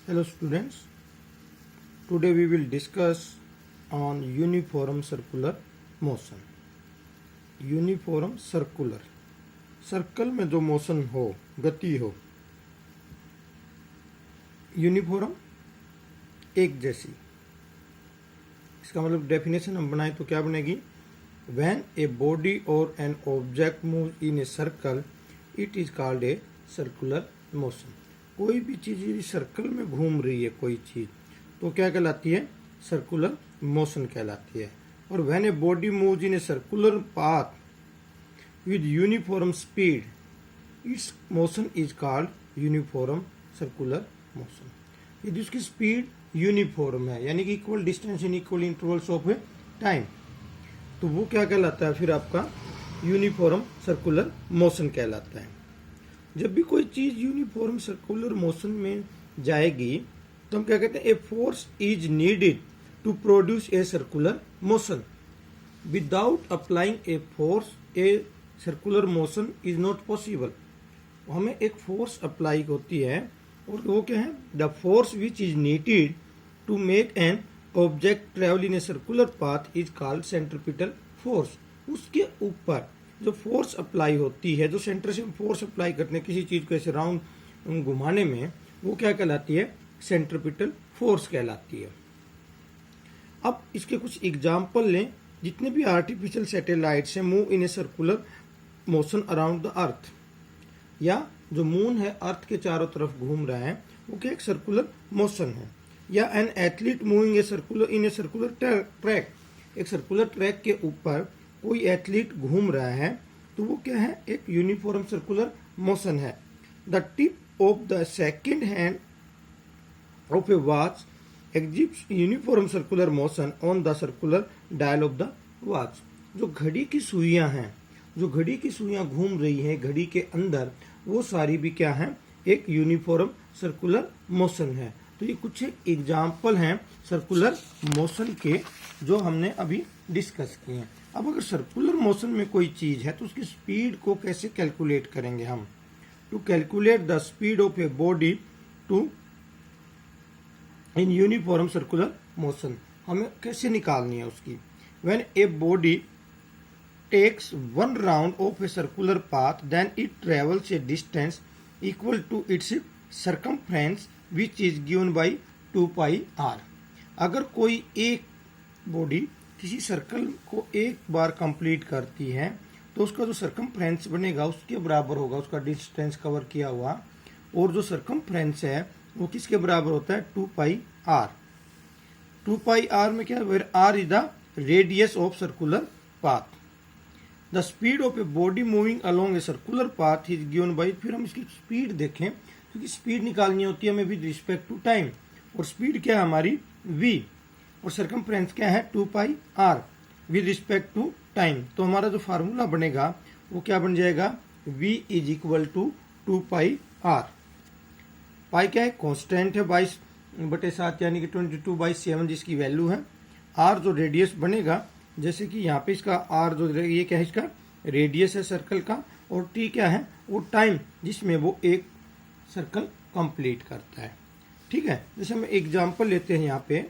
Hello students, today we will discuss on uniform circular motion. Uniform circular, circle में जो motion हो, गति हो, यूनिफॉर्म एक जैसी। इसका मतलब डेफिनेशन हम बनाए तो क्या बनेगी? व्हेन ए बॉडी और an object move in a circle it is called a circular motion. कोई भी चीज यदि सर्कल में घूम रही है कोई चीज तो क्या कहलाती है? सर्कुलर मोशन कहलाती है। और when a body moves in a circular path with uniform speed it's motion is called uniform circular motion. यदि उसकी स्पीड यूनिफॉर्म है यानी कि equal distance in equal intervals of time, तो वो क्या कहलाता है? फिर आपका यूनिफॉर्म सर्कुलर मोशन कहलाता है। जब भी कोई चीज यूनिफॉर्म सर्कुलर मोशन में जाएगी तो हम क्या कहते हैं? A force is needed to produce a circular motion. Without applying a force a circular motion is not possible. हमें एक फोर्स अप्लाई होती है और वो क्या है? The force which is needed to make an object travel in a circular path is called centripetal force. उसके ऊपर जो फोर्स अप्लाई होती है, जो सेंटर से फोर्स अप्लाई करते हैं किसी चीज को ऐसे राउंड घुमाने में, वो क्या कहलाती है? सेंट्रिपिटल फोर्स कहलाती है। अब इसके कुछ एग्जाम्पल लें। जितने भी आर्टिफिशियल सैटेलाइट्स हैं move in a circular motion around the earth, या जो मून है अर्थ के चारों तरफ घूम रहा है, वो क्या एक सर्कुलर मोशन है। या an athlete moving a circular in a circular track, एक सर्कुलर ट्रैक के ऊपर कोई एथलीट घूम रहा है तो वो क्या है? एक यूनिफॉर्म सर्कुलर मोशन है। The tip of the second hand of A watch exhibits uniform circular motion on the circular dial of the watch. जो घड़ी की सुइयां हैं, जो घड़ी की सुइयां घूम रही हैं घड़ी के अंदर, वो सारी भी क्या है? एक यूनिफॉर्म सर्कुलर मोशन है। तो ये कुछ एग्जाम्पल हैं सर्कुलर मोशन के जो हमने अभी डिस्कस किए हैं। अब अगर सर्कुलर मोशन में कोई चीज है तो उसकी स्पीड को कैसे कैलकुलेट करेंगे हम? To calculate the speed of a body to in uniform circular motion, हमें कैसे निकालनी है उसकी? When a body takes one round of a circular path then it travels a distance equal to its circumference which is given by 2πr। अगर कोई एक body किसी circle को एक बार कंप्लीट करती है तो उसका जो सर्कमफ्रेंस बनेगा उसके बराबर होगा उसका डिस्टेंस कवर किया हुआ, और जो सर्कमफ्रेंस है वो किसके बराबर होता है? 2πr। 2πr में क्या? Where r is the radius of circular path. The speed of a body moving along a circular path is given by, फिर हम इसकी स्पीड देखें क्योंकि स्पीड निकालनी होती है हमें विद रिस्पेक्ट टू टाइम, और स्पीड क्या है हमारी? v, और सर्कमफ्रेंस क्या है? 2πr with respect to time. तो हमारा जो फार्मूला बनेगा वो क्या बन जाएगा? v is equal to 2πr। Pi क्या है? कांस्टेंट है 22/7 यानी कि 22/7 जिसकी वैल्यू है। r जो रेडियस बनेगा, जैसे कि यहाँ पे इसका r जो ये क्या है? इसका रेडियस है सर्कल का, और t क्या है? वो टाइम जिसमें वो एक सर्कल कंप्लीट करता है। ठीक है, जैसे हम एग्जांपल लेते हैं यहाँ पे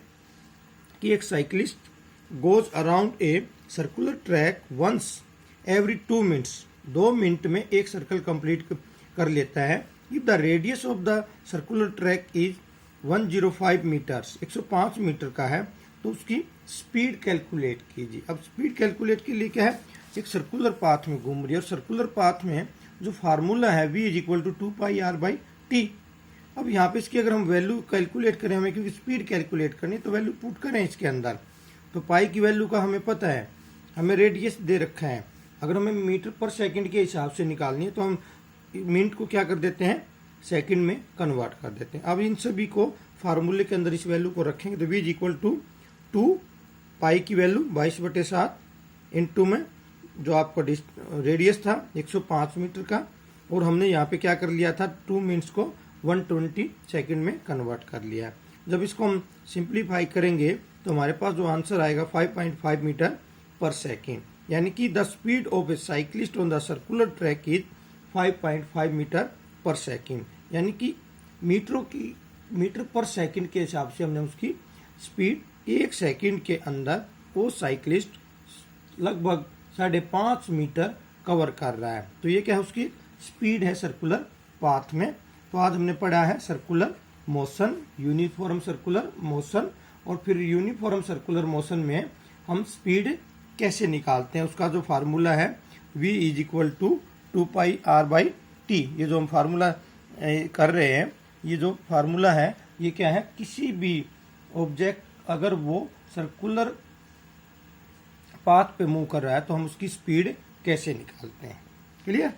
कि एक cyclist goes around a circular track once every 2 minutes, 2 minute में एक सर्कल कंप्लीट कर लेता है। If the radius of the circular track is 105 metres, 105 metre का है, तो उसकी स्पीड कैलकुलेट कीजिए। अब स्पीड कैलकुलेट के लिए क्या है? एक सर्कुलर पाथ में घूम रही है, और सर्कुलर पाथ में जो फार्मूला है v is equal to 2πr/t। अब यहाँ पे इसकी अगर हम वैल्यू कैलकुलेट करें, हमें क्योंकि स्पीड कैलकुलेट करनी, तो वैल्यू पुट करें इसके अंदर। तो पाई की वैल्यू का हमें पता है, हमें रेडियस दे रखा है। अगर हमें मीटर पर सेकंड के हिसाब से निकालनी है तो हम मिनट को क्या कर देते हैं? सेकंड में कन्वर्ट कर देते हैं। अब इन सभी को फार्मूले के अंदर इस वैल्यू को रखेंगे तो v इज इक्वल टू 2 पाई की वैल्यू 22/7 इंटू में जो आपका रेडियस था 105 मीटर का, और हमने यहाँ पे क्या कर लिया था? 2 मिनट्स को 120 सेकंड में कन्वर्ट कर लिया। जब इसको हम सिंप्लीफाई करेंगे तो हमारे पास जो आंसर आएगा 5.5 मीटर पर सेकेंड, यानी कि the speed of a cyclist on the circular track is 5.5 metre per second, यानी कि मीटरों की मीटर पर सेकंड के हिसाब से हमने उसकी स्पीड, 1 सेकंड के अंदर वो साइकिलिस्ट लगभग 5.5 मीटर कवर कर रहा है। तो ये क्या है, उसकी स्पीड है सर्कुलर पाथ में। तो आज हमने पढ़ा है circular motion, uniform circular motion, और फिर यूनिफॉर्म सर्कुलर मोशन में हम स्पीड कैसे निकालते हैं। उसका जो फार्मूला है v is equal to 2πr/t। ये जो हम फार्मूला कर रहे हैं, ये जो फार्मूला है ये क्या है, किसी भी ऑब्जेक्ट अगर वो सर्कुलर पाथ पे मूव कर रहा है तो हम उसकी स्पीड कैसे निकालते हैं। क्लियर।